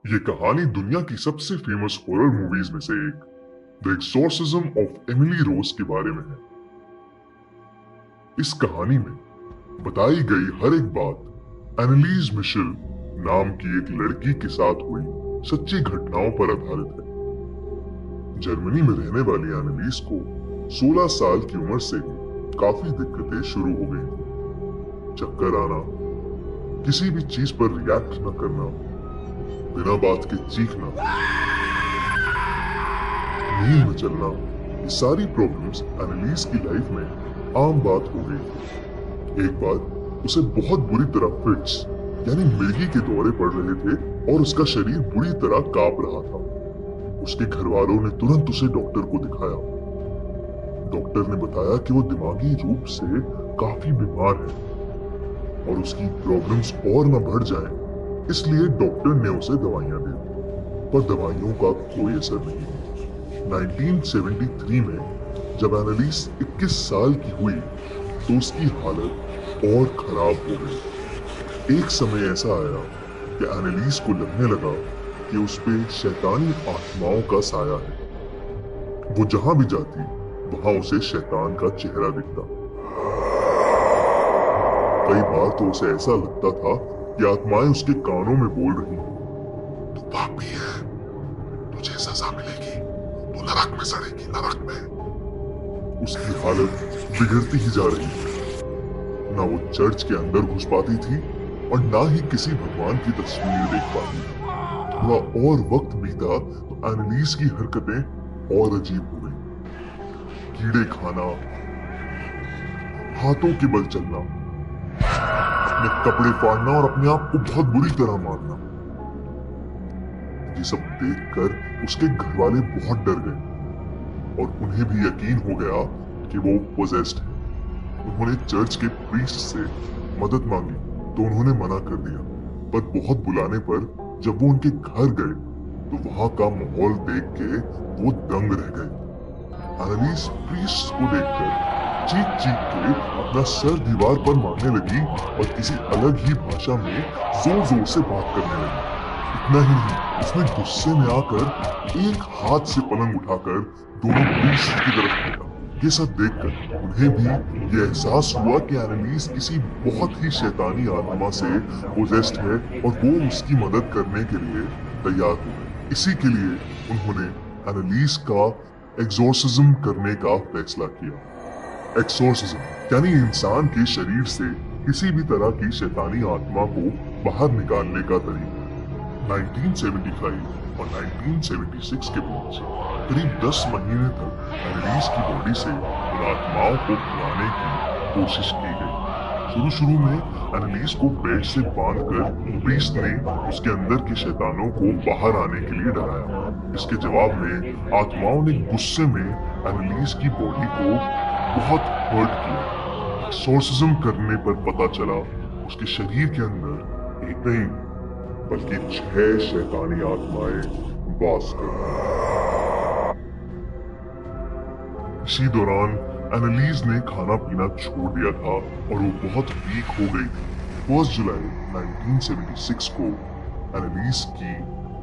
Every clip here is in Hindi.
ये कहानी दुनिया की सबसे फेमस हॉरर मूवीज में से एक the exorcism of Emily Rose के बारे में है। इस कहानी में बताई गई हर एक बात एनालीज मिशेल नाम की एक लड़की के साथ हुई सच्ची घटनाओं पर आधारित है। जर्मनी में रहने वाली एनालीज को 16 साल की उम्र से ही काफी दिक्कतें शुरू हो गई थी। चक्कर आना, किसी भी चीज पर रिएक्ट न करना, बिना बात के चीखना, नींद में चलना, ये सारी प्रॉब्लम्स एनालीज की लाइफ में आम बात हो गई थी। एक बार उसे बहुत बुरी तरह फिट्स यानी मिर्गी के दौरे पड़ रहे थे और उसका शरीर बुरी तरह कांप रहा था। उसके घर वालों ने तुरंत उसे डॉक्टर को दिखाया। डॉक्टर ने बताया कि वो दिमागी रूप से काफी बीमार है और उसकी प्रॉब्लम्स और न बढ़ जाए, इसलिए डॉक्टर ने उसे दवाइयां दी, पर दवाइयों का कोई असर नहीं हुआ। 1973 में जब एनालीस 21 साल की हुई तो उसकी हालत और खराब हो गई। एक समय ऐसा आया कि एनालीस को लगने लगा कि उस पे शैतानी आत्माओं का साया है। वो जहां भी जाती वहां उसे शैतान का चेहरा दिखता। कई बार तो उसे ऐसा लगता था कि आत्माएं उसके कानों में बोल रही हैं, तू पापी है, तुझे सजा मिलेगी, तू नरक में सड़ेगी, नरक में। उसकी हालत बिगड़ती ही जा रही थी। ना वो चर्च के अंदर घुस पाती थी और ना ही किसी भगवान की तस्वीर देख पाती थी। थोड़ा और वक्त बीता तो एनालीस की हरकतें और अजीब हो गई। कीड़े खाना, हाथों के बल चलना, अपने कपड़े फाड़ना और अपने आप को बहुत बुरी तरह मारना। ये सब देखकर उसके घर वाले बहुत डर गए और उन्हें भी यकीन हो गया कि वो पोजेस्ड है। उन्होंने चर्च के प्रीस्ट से मदद मांगी तो उन्होंने मना कर दिया, पर बहुत बुलाने पर जब वो उनके घर गए तो वहां का माहौल देख के वो दंग रह गए। एनालीस प्रीस्ट को देखकर चीख चीख के अपना सर दीवार पर मारने लगी और किसी अलग ही भाषा में जोर जोर से बात करने लगी। इतना ही नहीं, उसने गुस्से में आकर एक हाथ से पलंग उठाकर दोनों प्रीस्ट की तरफ फेंका। ये सब देखकर उन्हें भी ये एहसास हुआ कि एनालीस किसी बहुत ही शैतानी आत्मा से पोजेस्ड है और वो उसकी मदद करने के लिए तैयार हो गए। इसी के लिए उन्होंने एनालीस का एक्सोर्सिज्म करने का फैसला किया। एक्सोर्सिज्म यानी इंसान के शरीर से किसी भी तरह की शैतानी आत्मा को बाहर निकालने का तरीका। 1975 और 1976 के बीच करीब 10 महीने तक एनालीस की बॉडी से उन आत्माओं को भगाने की कोशिश की गई। शुरू में एनालीस को बेड से बांधकर प्रीस्ट ने उसके अंदर के शैतानों को बाहर आने के लिए डराया। इसके जवाब में आत्माओं ने गुस्से में एनालीस की बॉडी को बहुत हर्ट किया। एक्सोर्सिज्म करने पर पता चला उसके शरीर के अंदर एक नहीं बल्कि 6 शैतानी आत्माएं वास करती। इसी दौरान एनालीज ने खाना पीना छोड़ दिया था और वो बहुत वीक हो गई थी। 1 जुलाई 1976 को एनालीज की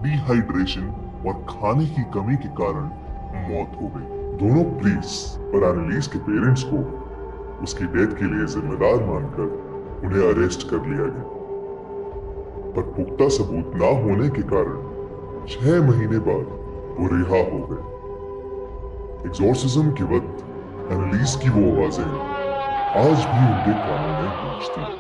डिहाइड्रेशन और खाने की कमी के कारण मौत हो गई। दोनों प्रीस्ट और एनालीज के पेरेंट्स को उसकी डेथ के लिए जिम्मेदार मानकर उन्हें अरेस्ट कर लिया गया, पर पुख्ता सबूत ना होने के कारण 6 महीने बाद वो रिहा हो गए। एक्सोर्सिज्म के वक्त एनालीस की वो आवाजें आज भी उनके कानों में गूंजती हैं।